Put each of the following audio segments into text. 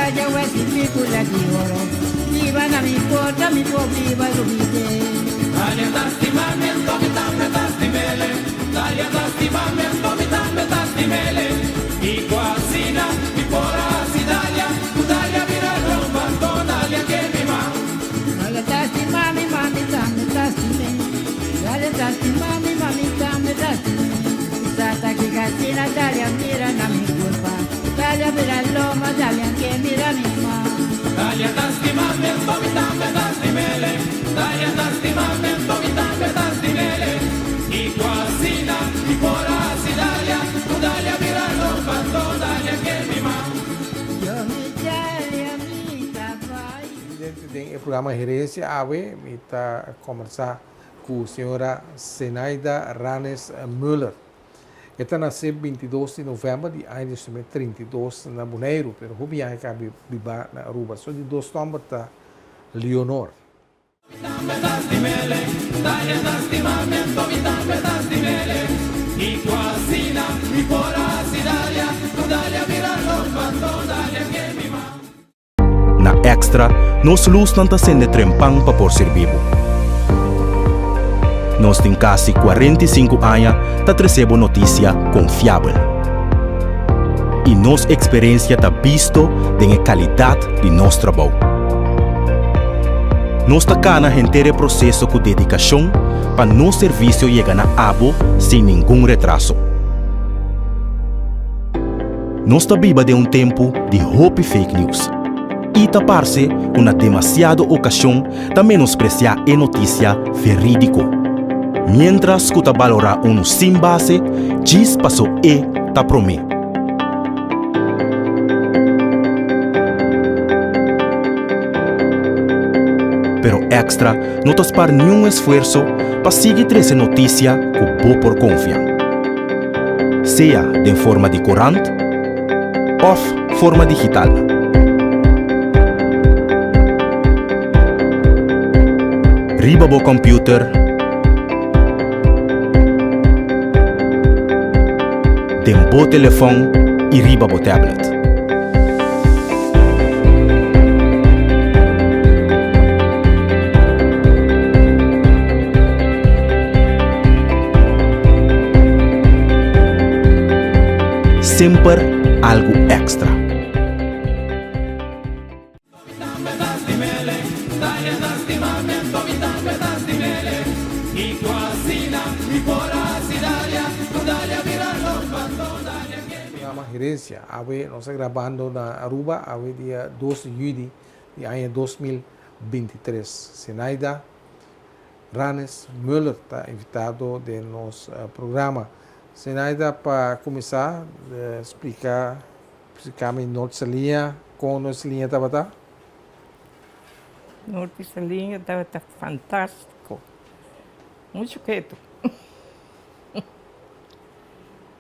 ya wesi mikula di oro. Viva na mi porta mi po viva lubite. Dalia tasti mame, tomi tambe tasti mele. Dalia tasti mame, tomi tambe tasti mele. I quasina, i pora si Dalia. Tu Dalia vira rompanto, Dalia che mi ma. Dalia tasti mami, mami tambe tasti me. Dalia tasti mami, mami tambe tasti me. Sata che cazzina, Dalia mira na mi culpa. Dalia mira l'oma, Dalia che mira mi ma. Dalia tasti mame, tomi tambe tasti mele. Dalia tasti mame, tomi tambe tasti mele. I quasina, i pora si Dalia. Tu Dalia vira rompanto, Dalia che mi ma. Yo mi Dalia mi tabai. Dentro do programa Gerência AWE, está conversar com a senhora Zenaida Ranes Müller. Ela nasceu 22 de novembro de 1932 na Bonaire, mas o que é que vive na Aruba? Só de dois tombos está Leonor. Na Extra, nós luz não está sendo trempang para por ser vivo. Nós tem quase 45 anos para receber notícia confiável. E nossa experiência está visto da qualidade de nosso trabalho. Nós está cana inteiro processo com dedicação para nosso serviço chegar na abo sem nenhum retraso. Nós está viva de tempo de hope fake news. E tapar-se uma demasiada ocasião de menospreciar a notícia verídico. Mientras que valorar sem base, diz passou e ta promê. Pero Extra não tas par nenhum esforço para seguir trazer notícia com boa por confiança. Seja de forma de corante ou forma digital. Riba bo computer, tem bo telefone e riba bo tablet. Sempre algo extra. Gerência AWE, nós estamos gravando na Aruba, AWE dia 12 de julho de ano 2023. Zenaida Ranes Müller está invitado do nosso programa. Zenaida, para começar, explicar nossa linha, como nossa linha estava? Nossa linha estava fantástico. Muito quieto.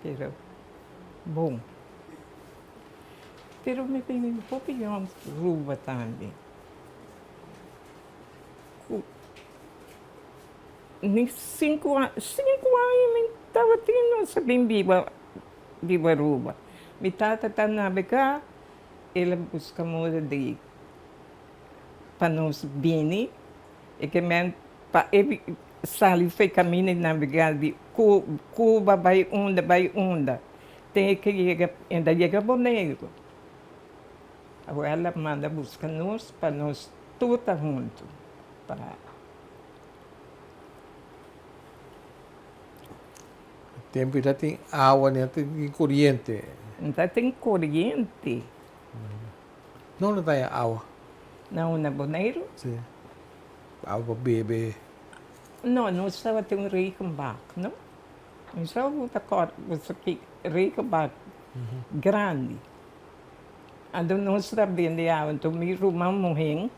Pero, bom. Pero me tem um pouquinho de ruba também. Nem 5 anos me estava tendo essa bem viva ruba. Me tata está navegar, ela busca moda de para nós bem, e que me para ele sair foi caminho de navegar de Cuba vai onda. Tem que chegar, ainda chega Bonaire. Agora ela manda buscar nós para nós tudo junto. Para Tempo já tem água, né? Tem corrente. ainda tem corrente. Não tem água. Não, na Bonaire? Sim. Água bebe. Não, não estava tem um Reichenbach, não? Não estava muito acordo, você que Reichenbach grande. Então não estava bem de água, então meu irmão morreu,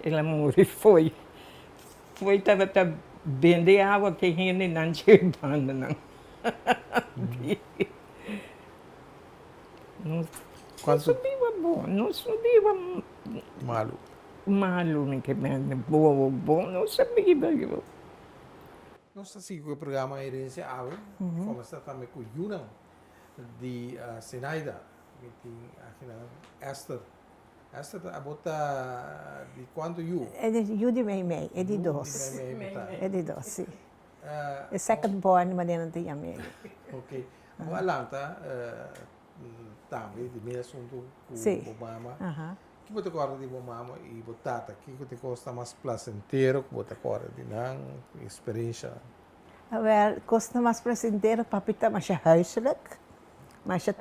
ela morreu, foi. Estava bem de água que ainda não chegando, não. Não subia bom, não subia malo, que bom, não sabia. Nós estamos com o programa Herência AWE, conversando também com o Yunnan, de Zenaida, que tem aqui na Esther Essa a bota de quando you? É de mei, é de dois. É de dois, sim. É second born, mas não tem amigo. Ok. O Alanta também de meio assunto com Sim. Obama. Aham. Que você acorda de Obama e botata, que você gosta mais placentero, que você acorda de não experiência. Wel, kost na mas presenteren, papita, mas siya huiselijk. Mas siya,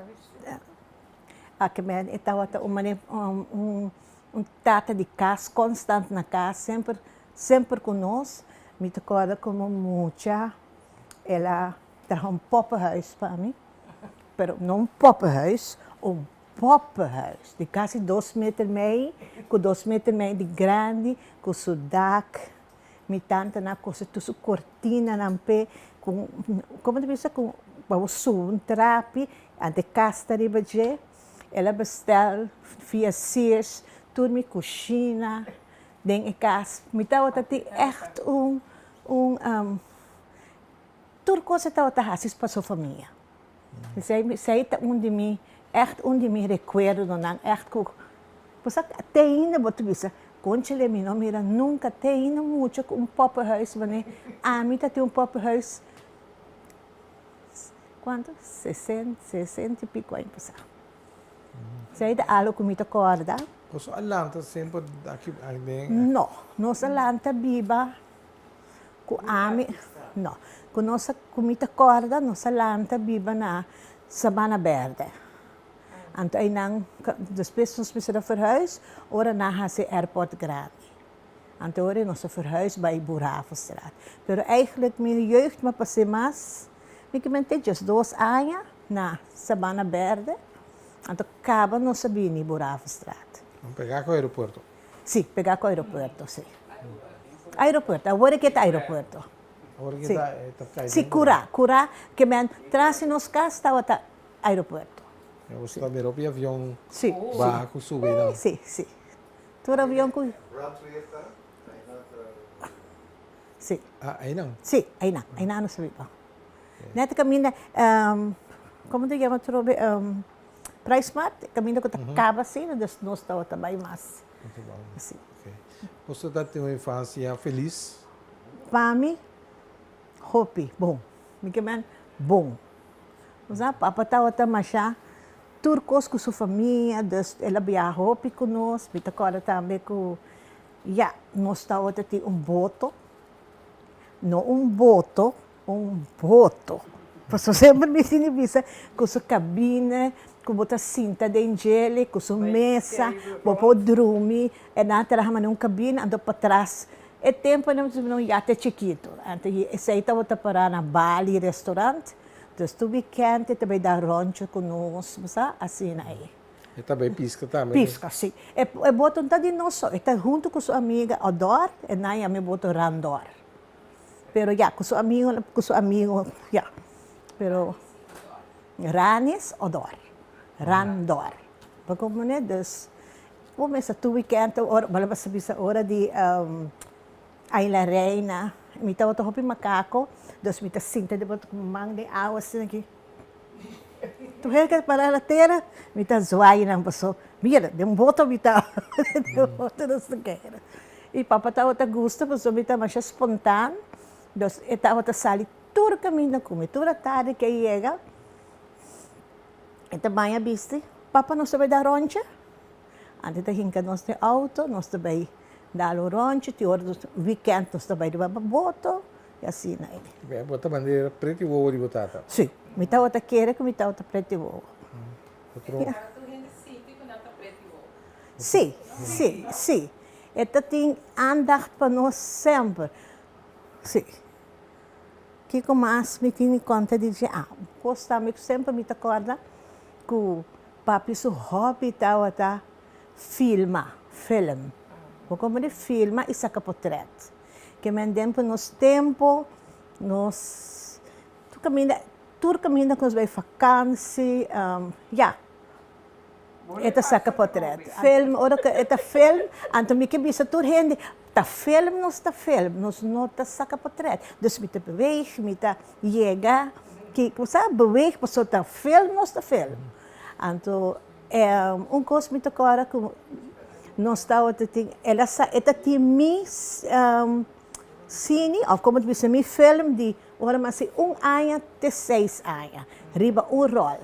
men, itaw tata de casa, constant na casa, sempre conosco. Me recorda como mucha, ela trajo poppenhuis para mim, pero não poppenhuis, poppenhuis, de quase 2 meter meio, com 2 meter meio de grande, com sudac, mi tanta na cosa tu su cortina na pé com como diz com um trapi ante casta riba je ela bestel via Sears turmi cozinha den ik kas mi tava tati echt tur cosa tava ta hasis para sua família sei ta de mim echt de mim recuerdo não echt co pois até ainda boto bisa Conchele mi não mira nunca tem muito com poppenhuis, mas a mim tem poppenhuis. Quanto? 60 e pico anos. Sei da algo que me acorda? Você Alanta sempre aqui Não, nossa Alanta biba com a mim, não. Com nossa comida acorda, nossa Alanta biba na Sabana Verde. En toen depois nós precisamos verhuis, ora na se airport grande. En toen ora nós verhuis bij Boeravenstraat. Pero eigenlijk mijn jeugd me passei mais, ik ben just 2 anos na Sabana Verde. En toen acaba nós bem Boeravenstraat. Vamos pegar com o aeroporto. Sim, pegar com o aeroporto, sim. Aeroporto, agora que é aeroporto. Agora que Sim. está Sim, cura, que men traz nos casa estava aeroporto. Você está vendo o avião Sim. barco subindo. Sim, sim. Tu avião com Sim. Ah, aí não. Sim, aí não sabia. Neta caminha, como te chama tu Price Mart, caminha com acaba assim, nós estava também mais. Muito bom. Assim. Okay. Você está tendo uma infância feliz? Para mim, hopi, bom. Me chama bom. Mas a papa estava também já turcos com sua família, ela viajou conosco, me agora também com, nós estávamos a ter boto, não boto, Porque sempre me sinibisa com sua cabine, com a cinta de angeli, com sua mesa, com o dormir, e na trabalhamos numa cabine, ando para trás. E tempo não ia até chiquito. Então, esse aí estava parar na Bali restaurante. Então, do weekend, também dá rancho conosco, assim aí. E também pisca também? Pisca, sim. E botam de nós, está junto com sua amiga Odor, e naia me botam Randor. Pero com seu amigo, Pero Ranis, Odor. Randor. Porque como né, começa do weekend, balaba sabi sa hora de Ayla Reina, me estava hopi macaco, dos me sinta de boto com mang de awas aqui. Tu herka para a terra, me tá zoai nang paso. Mira, de boto me tá, de boto não se quer. E papa tava tá gusto, paso me tá mais espontâneo, dos estava tá sali todo caminho come, toda tarde que chega. Então banha viste, papa não sabe dar roncha. Antes de hinca nós de auto, nós também dar o roncha, te hora do weekend nós também de boto, e assim aí. Bem, bota bandeira preto e ovo de batata. Sim, me tá outra queira que me tá outra preto e ovo. Sim, sim, sim. Então tem andacht para nós sempre. Sim. Que com mais me tinha conta de dizer, gostava sempre me acorda que o papi seu hobby tá film. Como de filma e saca portrait. Que me tempo nos tempo, nos tudo caminha com os vai vacância, Eta saca portrait. Film, ora que eta film, então me que bisa tur gente, ta film, nos não ta saca portrait. Dus me te beweeg, me ta chega, que você beweeg, pessoa ta film, nos ta film. Então, coisa me te agora que nós estávamos ela tinha cine, ou como diz, mi film de, ora mas ano até 6 anos, riba rol.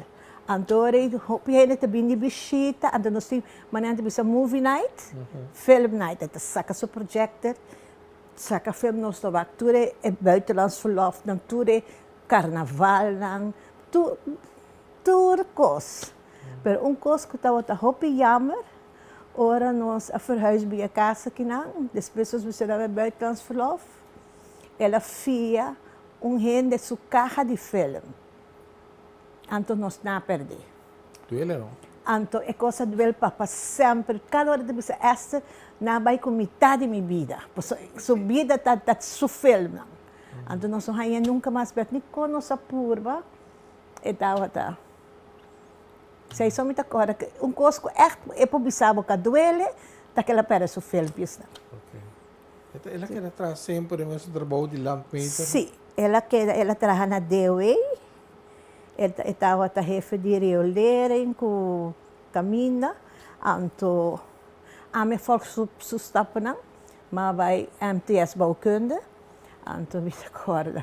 Antore, hopiene te bindi bisita, ando nós temos manhã bisa movie night, film night, het saca so projector, saca film nós to bak, ture e buitenlands verlof, dan ture carnaval, dan ture kos. Pero kos que tava hopi jammer, ora nós a verhuis bij a casa kinang, depois nós bisa na buitenlands verlof, ela fia hen de su caja de film. Anto nós não perder. Duele, não? Anto é coisa duele para sempre. Cada hora de você esta não vai com metade de minha vida. Sua vida está sofrendo. Anto nós não nunca mais ver nem com nossa purba. E tá. Sei só muita coisa que coisa é publicado que duele, daquela pera sofrendo pista. Ok. Ela quer atrás sempre no seu trabalho de lampmeter? Sim, ela trabalha na DOA. Estava a jefe de riolering com caminha, anto a me volk sustappen, maar bij MTS bouwkunde, anto me acorda.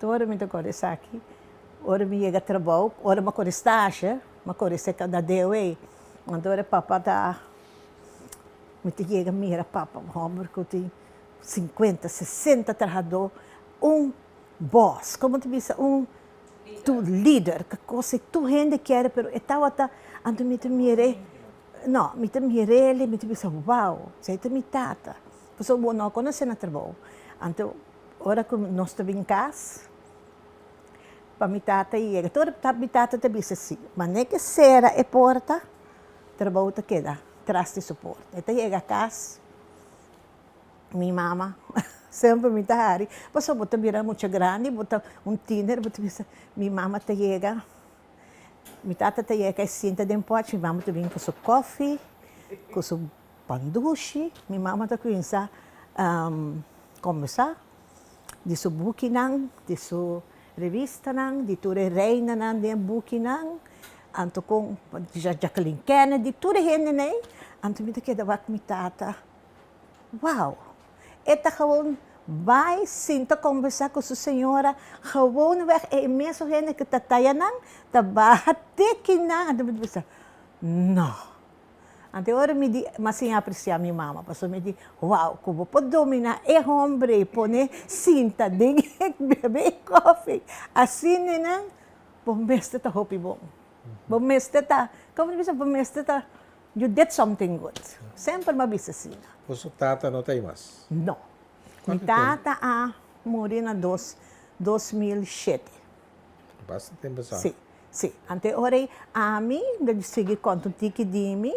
Toen me acorda saki, ora me chega trabalho, ora me acorda stage, me acorda seca da DOE, anto ora papa da me chega mira papa, homer que tem 50, 60 trabalhadores, boss, como te diz, tu líder, que coisa tu gente quer, pero estava ando me mire, não, me mire ele, me disse, uau, sei te me tata, pois eu não conheço na trabalho, então, ora que nós estamos em casa, para me tata e ele, toda me tata te disse assim, mas nem que será é porta, trabalho te queda, traz de suporte, então chega a casa, minha mama sempre me tahari. Mas eu botar mira muito grande, botar tiner, botar minha mama te chega, minha tata te chega e senta dentro pote, minha mama te vem com seu coffee, com seu pandushi, minha mama te começa começar de seu book nang, de sua revista nang, de tua reina nang, de book nang, anto com Jacqueline Kennedy, tudo gente né, anto me te queda vak minha tata, wow. Eta gewoon vai sinta conversar com sua senhora, gewoon weg é imenso gente que tataya nang, tabate kinang, ando me diz, não. Ante ora me di, mas sem apreciar minha mama, passou me di, wow, como pode dominar é homem, pone cinta, ding, bebe coffee, assim nang, bom mestre tá hopi bom, bom mestre tá, como diz, bom mestre tá, you did something good, sempre mabisa assim. O seu tata não tem mais? Não. Minha tata morreu em 2007. Bastante tempo já. Sim, sim. Ante ora a mim, de seguir conto tiki de mim,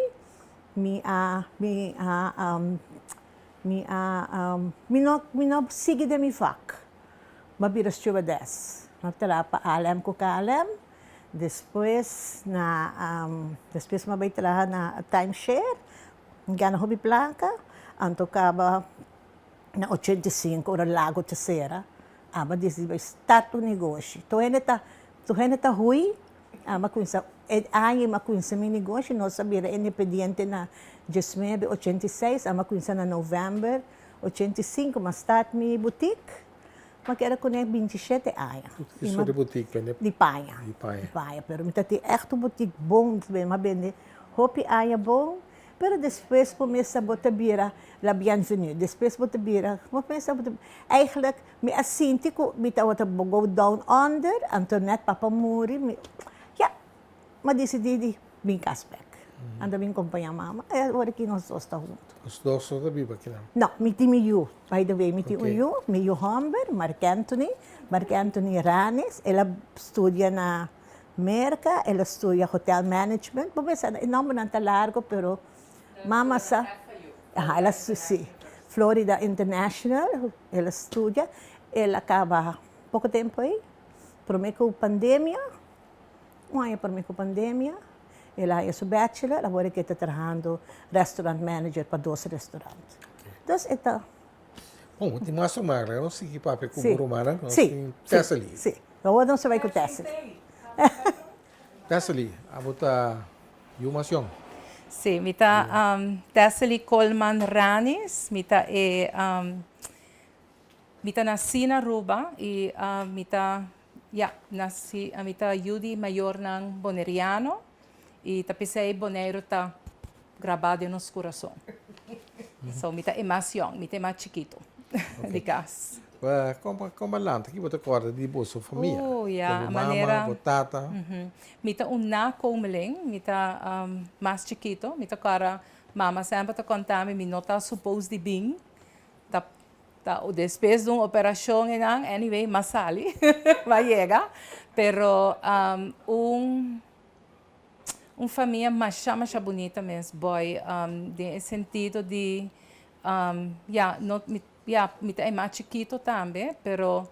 não sigue de minha fac. Mas vira stewardess. Não terá para alem com alem. Depois depois me vai trabalhar na timeshare, na Hobby Blanca. Anto acaba na 85, ora Lago Terceira, aba disse vai start o negócio. Tu ainda tá ruim, ama com isso, aí ma com isso meu negócio, nós sabia independente na Jasmine 86, ama com isso na novembro 85, mas start mi boutique, mas era com 27 anos. Isso de boutique, né? De paia. De paia. De paia, pero me tati echt um boutique bom, mas bem, hopi aia bom. Pero depois começa a botar bira la bienvenue. Depois botar bira, começa a botar. Eigenlijk me assinti ko bita wata go down under, Antoinette Papa Muri. Ja, mas decidi bem casback. Anda bem acompanhar mama. Agora que nós dois está junto. Os dois são da Biba aqui não? Não, me tem eu. By the way, me tem eu, me Humber, Mark Anthony Ranes. Ela estuda na América, ela estuda hotel management. Começa, não não tá largo, pero mama sa, ela sim, Florida International, ela estuda, ela acaba pouco tempo aí, por meio com pandemia, ela é sua bachelor, agora que está trabalhando restaurant manager para 2 restaurantes. Então, bom, tem mais uma, eu não sei que papel com o romano, sim, testa ali. Sim, agora não se vai com testa. Testa ali, a botar informação. Sì, mita Tesseli Coleman Ranis, mita nasi na Aruba e mita Yudi Mayor ng Boneriano e tapisay Bonero ta grabado nos coração. So mita é mais young, mita é mais chiquito, de cas. Como lá, aqui você acorda de boa sua família. Oh, yeah, Como a maneira- mama, tata. Mita na comeleng, mita mais chiquito, mita cara mama sempre ta contame mi nota supposed de bing. O depois de uma operação anyway, masali, vai chegar, pero família mais bonita mesmo, boy, de sentido de, mita é mais chiquito também, pero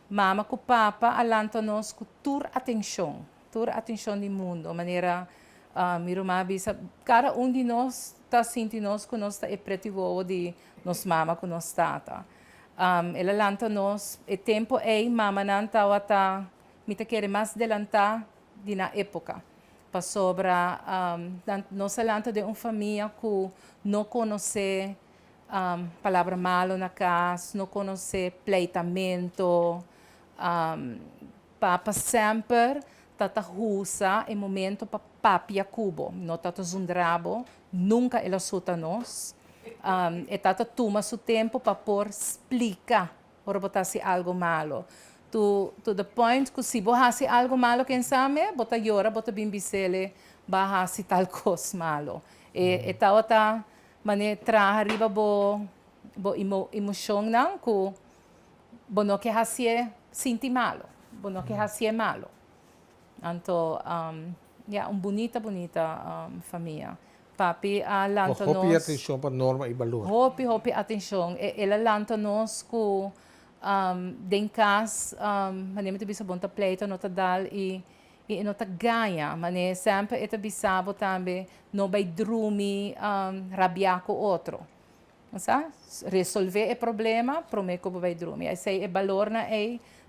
mama com papa alanta nos com tur atenção do mundo, maneira, miruma bisa, cada de nós está sentindo nós que nós está pretivo de nos mama com nos tata. Ela lanta nos, e tempo mama não tá, mita quer mais adelantar de na época. Para sobra, nós lanta de uma família que não conhece palavra malo na casa, não conhece pleitamento, papa sempre tata usa em momento para papia cubo, não tata zundrabo, nunca ela suta nós. E tata toma seu tempo para por explicar para botar se algo malo. To the point que se você algo malo quem sabe, bota llora, bota bimbisele, baha se tal coisa malo. E tal tá mané tra arriba bo emoção não que bo não que hasie sinti malo, bo não que hasie malo. Então, bonita família. Papi lanto nos. Hopi atenção para norma e valor. Hopi atenção. Ela lanto nos que den cas mané mito bisa bonta pleito nota dal e nota ganha, mané sempre eta bisabo também no vai drumi rabiar com outro. Sa? Resolver o problema, prometo que vai drumi. Aí sei valor na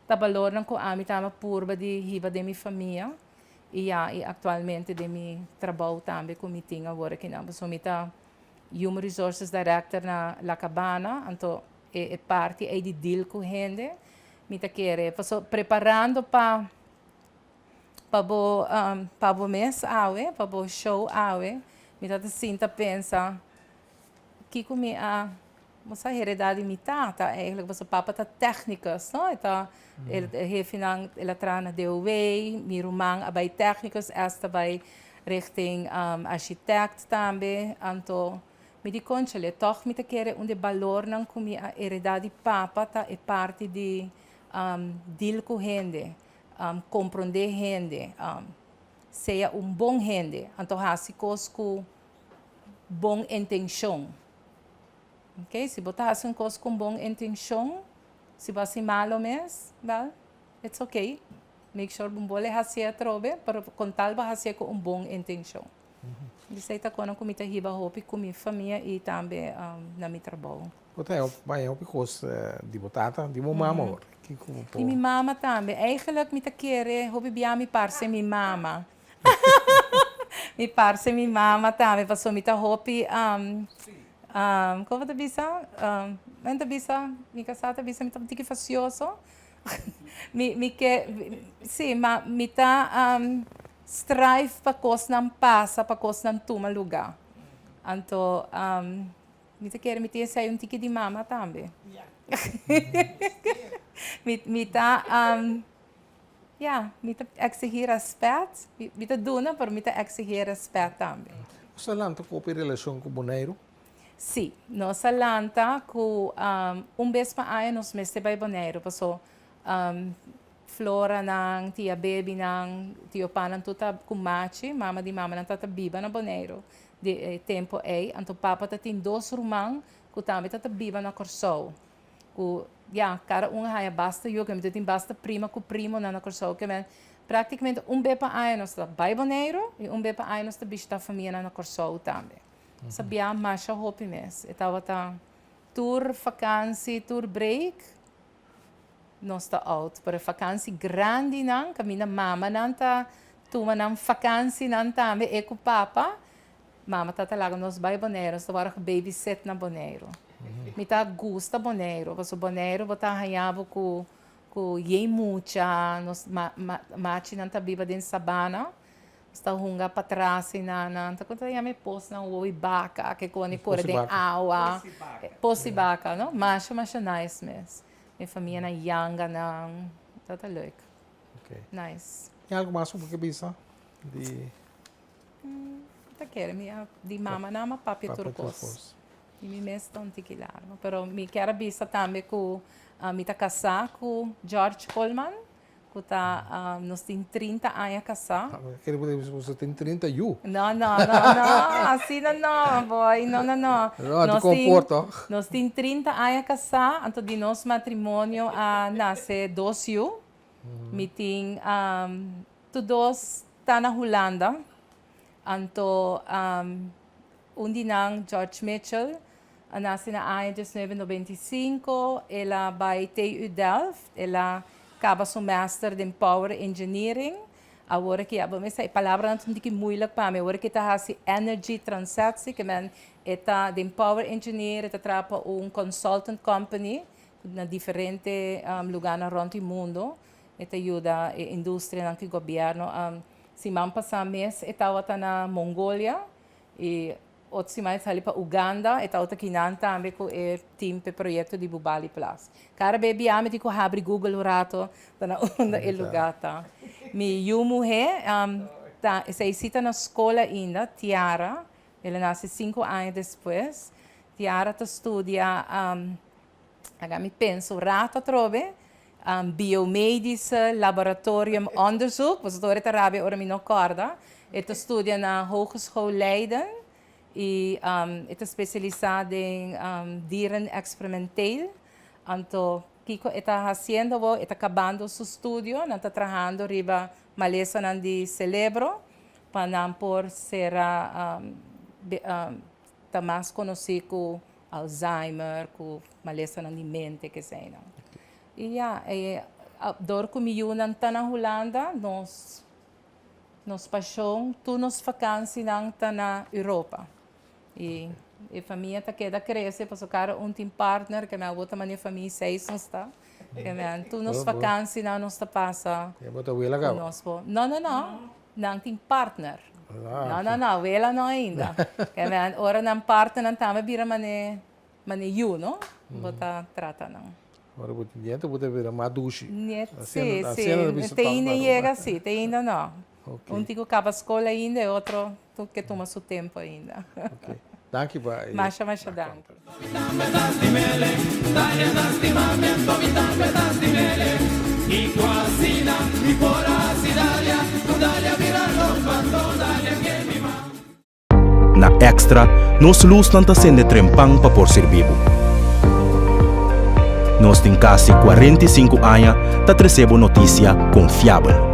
tá valor na ko ami tama purba de riba de minha família. E atualmente de meu trabalho também com meeting agora que não sou mita Human Resources Director na La Cabana, então é parte de deal com gente, mita querer, passo preparando para o mês awe, para o show awe, mita sinta pensa que comi moça heredade mitata, eigenlijk was papa ta técnicas, não? Então ela traz na DOE, meu irmão vai técnicas, esta vai richting architect também, então me di conchele, toch me te querer onde valor não comi a heredade papa ta é parte de deal com gente, compreender gente, seja bom gente, então hasi com bom intenção. Okay? Se botar uma coisa com boa intenção, se você malo mesmo, well, it's okay. Make sure que você faça trobe, para contar você com boa intenção. Isso está quando eu me riba hopi com minha família e também na meu trabalho. Você vai ao picos de botata, de uma mama. E minha mama também. Eigenlijk me querer hopi bia mi parce minha mama. Mi parce minha mama também, passou me hopi como te bisa? Mente bisa, mi casata bisa, mi tá tiki facioso. Sim, mas mi tá strive para cos não passa, para cos não toma lugar. Então, mi tá quer mi ter sair tiki de mama também. Mi tá exigir respeito, mi tá dona, mas mi tá exigir respeito também. Você lá tem uma relação com o Boneiro? Sim, nós lanta com vez para aí nós mestre vai Boneiro, passou Flora nang tia baby nang tio panan tuta kumachi, mama di mama nang tata biba na Boneiro de tempo anto papa tem 2 irmãos que também tata biba na Corsou. Cada haya basta eu que me tem basta prima com primo na Corsou que praticamente vez para aí nós tá vai Boneiro e vez para aí nós tá bicha família na Corsou também. Sabia mais a hopi mes. Estava tour vakantie, tour break. Nós está out. Para vakantie grande não, que minha mama não tá, tuma não vakantie não também. E com papa, mama tá talaga nos bai Bonaire, nós tava babysit na Bonaire. Me tá gusta Bonaire, porque Bonaire botar hanhavo com yei mucha, nos mati não tá biba dentro sabana. Está hunga para trás na tá conta me pos na uibaca que quando corre de água possibaca não macho nice mes minha família na yanga na tá leuk Ok. nice Tem algo mais sobre o que bisa? De tá quero minha de mama na ma papi Papa turcos Turcos. e me mes tão tiquilar pero me quero bisa também com me tá casar com George Coleman que tá nós tem 30 anos casar. Quer dizer, você tem 30 you. Não, assim não, boy, não. Não, te comporta. Nós temos 30 anos casar, então de nosso matrimônio nasce 2 anos. Me tem, todos estão na Holanda. Então, George Mitchell, nasce na ano 1995, ela vai TU Delft, ela acaba seu master em Power Engineering. Agora que a palavra não é muito para mim, agora que está assim energy transaction, que man está em Power Engineer, está trabalhando consultant company na diferentes lugares around o mundo, está ajuda a indústria e governo. Se man passar mês, estava na Mongolia e outros mais ali para Uganda, estava aqui também com o time para o projeto de Bubali Plus. Cara, baby, me digo abre Google o rato, tá na onda e lugar tá. Minha mulher, se está na escola ainda, Tiara, ela nasce 5 anos depois. Tiara está estudia, agora me penso, rato trove, biomedische laboratorium onderzoek, was het hoort Arabië, ora me não corda. Está estudia na Hogeschool Leiden. E está especializada em dieren experimental. Então, Kiko está fazendo, está acabando seu estudo, está trabalhando riba maleza de cerebro, para não por ser tá mais conhecido com Alzheimer, com maleza de mente, que sei não. E dor comigo não está na Holanda, nos paixão, tu nos vacances não está na Europa. E a família está queda cresce, porque o cara tem partner, que minha outra minha família 6 não está. Que tu nos vacances não nos passa. Não tem partner. Não, ela não ainda. Que ora não partner não tá, mas vira mane you, não? Bota trata não. Agora vou te bota vira madushi. Sim. Tem ainda chega assim, tem ainda não. Um tico acaba a escola ainda, e outro que toma seu tempo ainda. Ok. Danke, pai. Masha, danke. Na Extra, nós luz não está sendo trempang para por ser vivo. Nós tem quase 45 anos para receber notícia confiável.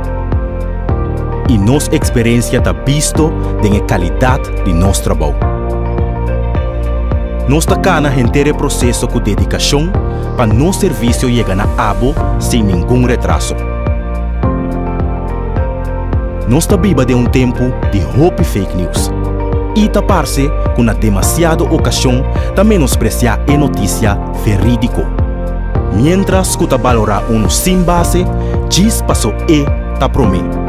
E nossa experiência está visto da qualidade de nosso trabalho. Nós estamos no processo com dedicação para nosso serviço chegar na abo sem nenhum retraso. Nós estamos vivendo tempo de hope fake news. E tapar-se com na demasiada ocasião de menospreciar a notícia verídico. Mientras que valorar sem base, diz passou e tá prometo.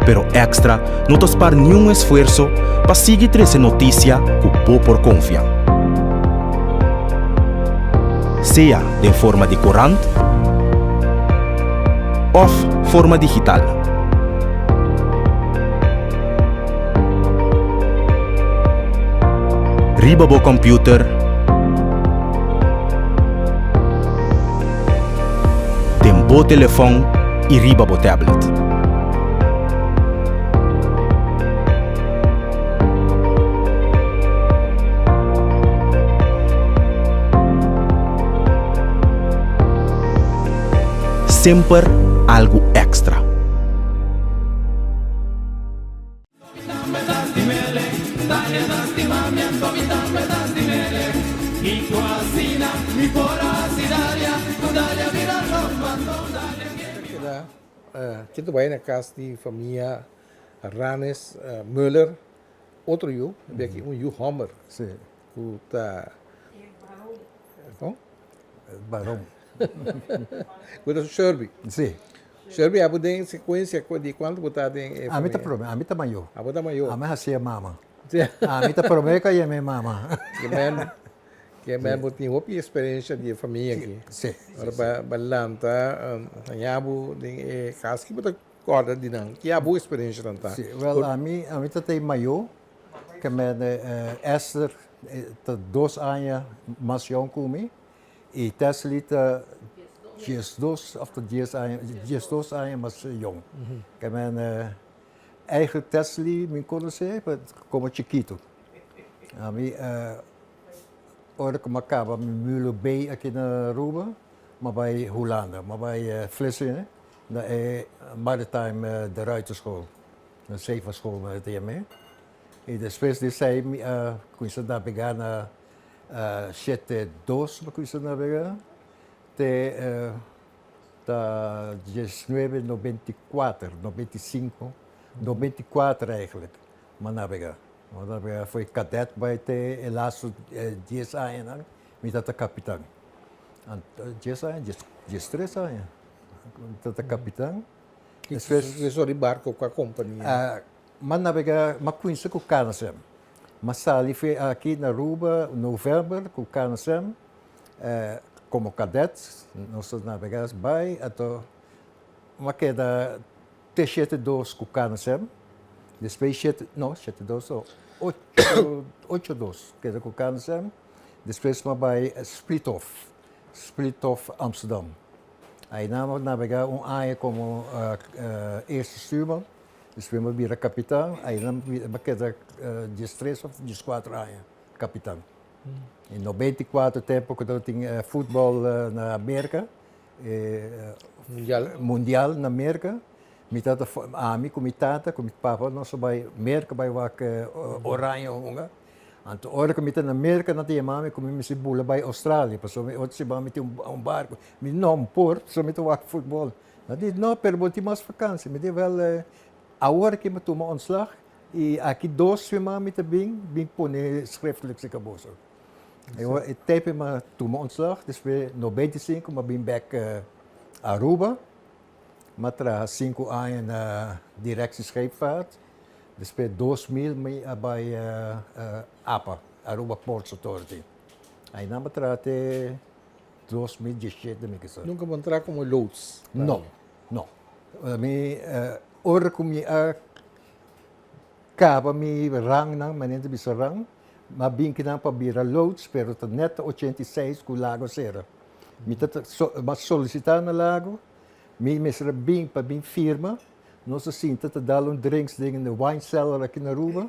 Pero Extra não te para nenhum esforço para seguir essa notícia que por confiar. Seja de forma de corante ou forma digital. Riba bo computer, tem bo telefone e riba bo tablet. Sempre algo extra. Kita baik na casa de família Ranes Müller, outro you, havia aqui you Homer, Sim. que tá... Como? Barão. Cuida do Sherby. Sim. Sherby, a tem sequência de quanto botar em A mim tá problema, a mim tá maior. A botar maior. A mim assim mama. A mim tá problema que é minha mama. Que é mesmo tem outra experiência de família aqui. Sim. Agora para lanta, anhabo de casa que botar corda de não. Que é a boa experiência tanto. Sim. Well, a mim tá tem maior que men Esther tá 2 anos mais jong comigo e Tesla tá 2 of the 10 anos mais jong. Que men eigenlijk Tesla me conhece como chiquito. A mim ora que acaba Mulo Bay aqui na Aruba, mas vai Holanda, mas vai Vlissingen, na Maritime de Ruiterschool, na Zeevaartschool met TME. E depois disso aí, comecei a navegar na 72, comecei a navegar, até 1994, 95, 94 eigenlijk, maar navegar. Want dan foi cadet bij de laatste 10 anos, met dat de kapitein. En 10 anos, 3 anos, dat de kapitein. Professor de barco com a companhia. Mas navegar, mas conheci com o Canasem. Mas sali foi aqui na Aruba, em novembro, com o Canasem, como cadet, nós navegamos bem, até uma queda T72 com o Canasem. Depois 72, 82, que é com o Canasem. Depois vai Split-off Amsterdam. Aí nós navegamos ano como eerste stuurman. Depois eu vira capitão. Aí nós queda 3 ou 4 anos capitão. Em 94 tempo que eu tinha futebol na América, mundial na América. Mitata ami komitata komit papa nós vai América vai wak oranje honga. Anto ora komita na América na tia mami komi se bula vai Austrália, passo me outro se ba mit barco. Mi não port, so mit wak futebol. Na dit no per boti mas vakansie, met wel a hora que me toma ontslag e aqui 2 mami te bing pone schriftelijk se kaboso. Eu tepe ma toma ontslag, depois 95 ma bin back Aruba. Matra 5 anos na direção de scheepvaart. Depois 2000 bij APA, Aruba Ports Authority. Aí na matra até 2017 me que Nunca vou entrar como loads. Não. Ora como acaba mi rang nang manente bisa rang, mas bem que não para bira loads, pero tá net 86 com Lago Serra. Mas solicitar na Lago. Mi mesra bem para bem firma, nós assim tenta dar drinks ding no wine cellar aqui na Aruba,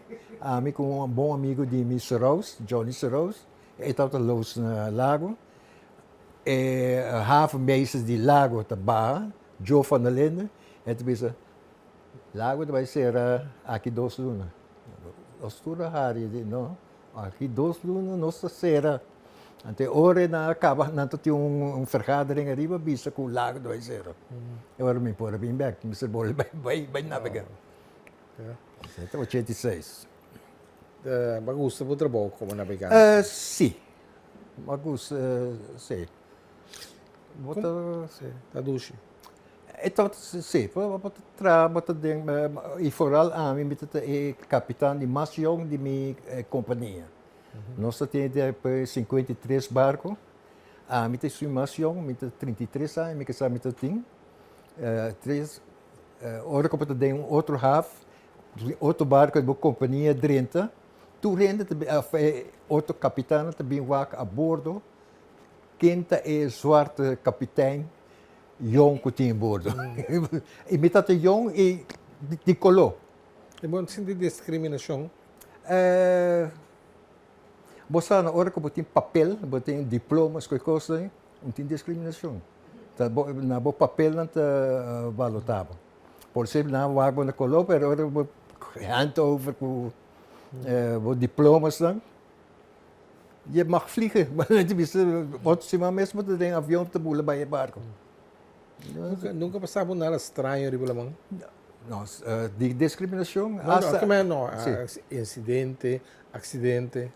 mi com bom amigo de mi Serous, Johnny Serous, e tava los na Lago, e havenmeesters de Lago te Barra, Joe van der Linden, e te bisa Lago vai ser aqui 2 lunas. Ostura hari no, aqui 2 lunas nossa será. Ante ore na acaba nanto tinha vergadering arriba bisa com o lago do Zero. Eu era me por bem back, Mr. Bol vai navegar. Então 86. Bagusta para o trabalho como navegar. Sim. Bagus, sim. Bota, sim. Traduz. Então, sim, bota ding e vooral aan me met de kapitein die mas jong die minha companhia. Nós temos 53 barcos, a mim tem mais jong, mim tem 33 anos, mim que sabe mim tem 3, ora que tem outro half, outro barco de companhia 30, tu rende outro capitão também vai a bordo, quinta é zwarte kapitein, jong que tem a bordo. E mim tá jong e de color. É bom sentir discriminação. Você na hora que você tem papel, você tem diplomas, qualquer coisa, não tem discriminação. Na bo papel não está valutado. Por exemplo, na água na Colômbia, agora você hand over com diplomas dan. Je mag vliegen, maar wat ze maar mesmo te den avião te bula bij je barco. Nunca passava nada estranho ali pela mão. Não, de discriminação, Não, Sim. incidente, acidente,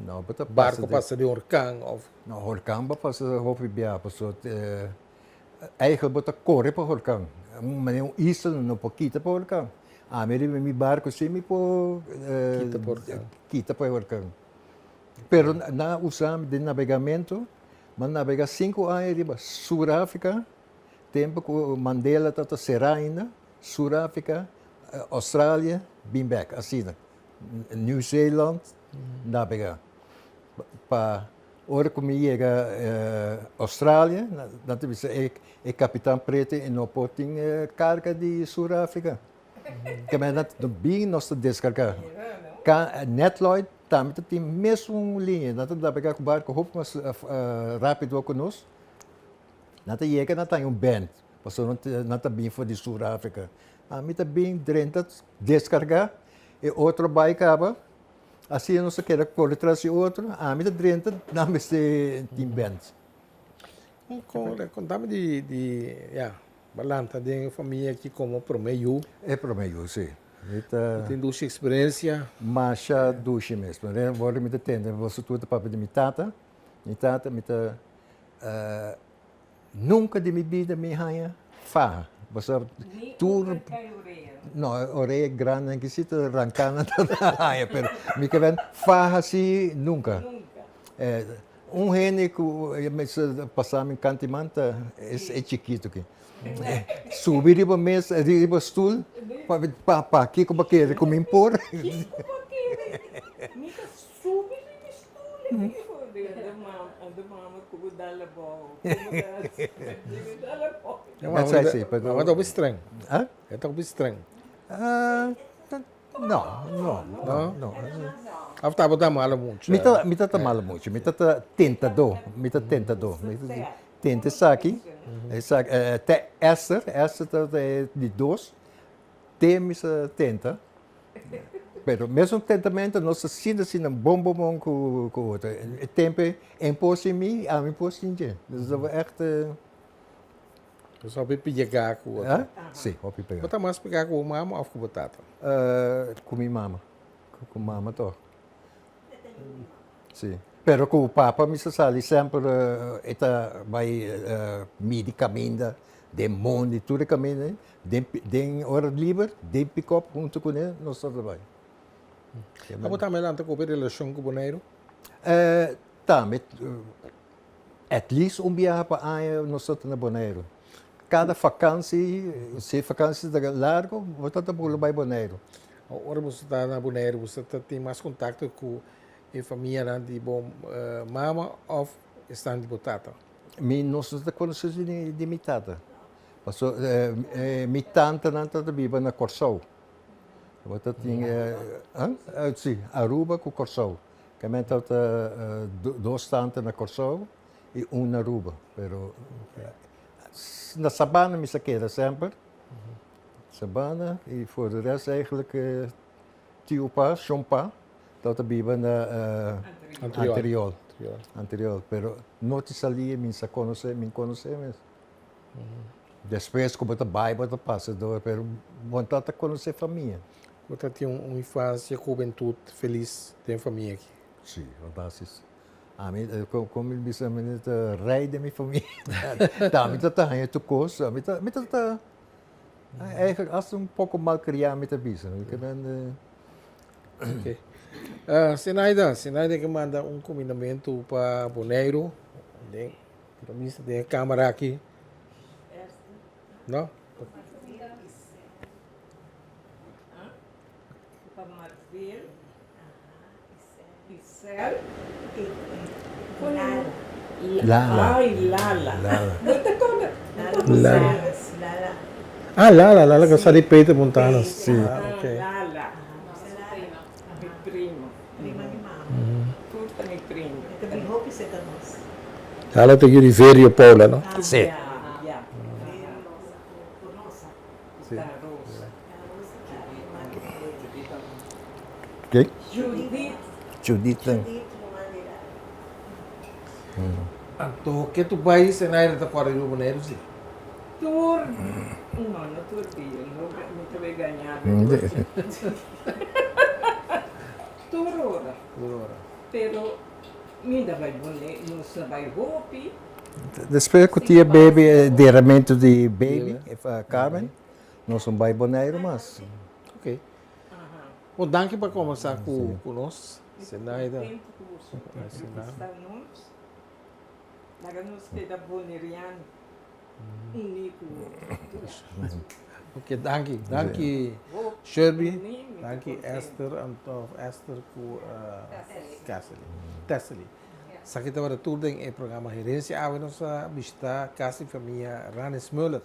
não, bota barco passa de orkan of não, Horkang passa hopi bia, passou eigenlijk bota corre para Horkang. Mas um isso não poquita para Horkang. Mi barco sim me po quita para Horkang. Pero na usam de navegamento, mas navega 5 anos riba Suráfrica, tempo que Mandela tata Seraina, Suráfrica, Austrália, bem back, assim, New Zealand, navega. Pa hora que me chega Austrália, dan é capitão preto e não pode carga de Suráfrica. Que men dat bem nós descarga. Netloid também tem mesmo linha, nada dá pegar com barco roupa mas rápido conosco. Nada chega não tem band, passou não tá bem for de Suráfrica. A mim tá bem drenta descargar e outro vai acaba. Assim não se quer por trás de outro, a mim tá drenta não me se tem band. Contame balanta de família aqui como promeio. É promeio, sim. Tem duas experiências. Mas duas mesmo. Agora me detendo, você tudo para de minha tata, nunca de minha vida me ranha farra. Você tudo não, orelha grande que se arrancando toda raia, pero me que vem farra assim nunca. Rene que passar em Cantimanta é chiquito aqui. Subir riba mesa, riba stool, para aqui como quer como impor. Mas é um estranho. Hã? É um estranho. Não. Estava da mala muito. Me tá mal muito, me tá tentador. Tenta aqui, essa é de dois, temos tenta, pero mesmo tentamento nós sinta assim um bom com o outro. O tempo é imposto em mim, a mim imposto em ti. Então é echt. Só para pegar com o outro. Sim, vou pegar. Bota mais pegar com o mama ou com o batata? Com minha mama, com mama tô. Sim. Pero com o Papa, me sali sempre, vai medicamento, de monte, tudo caminho, de hora livre, de pick-up junto com ele, nós trabalhamos. Como também lá tem relação com o boneiro? Também, at least viagem para aí, nós estamos na Bonaire. Cada vacância, se vacância é largo, vou estar para Bonaire. Agora você está na Bonaire, você tem mais contato com a família de bom mama ou estão de batata? Nós estamos conhecendo de minha tata. Minha tante não vive na Corsou. Você tem sim, Aruba com Corsou. Que a minha tata duas tantes na Corsou e na Aruba. Pero na Sabana me saqueira sempre. Sabana e for de resto eigenlijk Tiopa, Chompa. Dat vive na anterior, pero não te salia, me conhecer mesmo. Depois, como eu trabalho, eu passo, pero vontade de conhecer a família. Você tem uma infância, juventude feliz, tem família aqui? Sim, fantástico. A mim, como ele disse, a mim é rei da minha família. Tá, me tá aí, tu coisa, me tá é pouco mal criado, me tá bisa. Ok. Sinaida que manda combinamento para Bonaire, tem a câmera aqui. Não? Para Marfil, Isel, Lala. Ai, Lala. Lala, que sai de Peito Montana. Sim. Ok. Lala. Mi primo. Tutta mi primo. Lala tem Riverio Paula, não? Sim. Ok? Judith. Então, que tu país Sinaida está fora do Bonaire, sim? Tur, No, no turbio, no mi trovi ganhado. Hindi. Turora. Allora, Pero, mi vai bonne, non sa vai hopi. Después que tinha baby, derramamento de baby, Carmen, não são bem boneiro, mas ok. Bom, danke para conversar conosco. Senaida. Tempo curso. Está nos. Laga-nos que da boneriano. Unico. Ok, danke. Danke, Shelby. Danke, Esther. Anto Esther ku Tesseli. Sa kita pada tudeng e programa Herência Awe nossa bista Casa e Família Ranes Müller.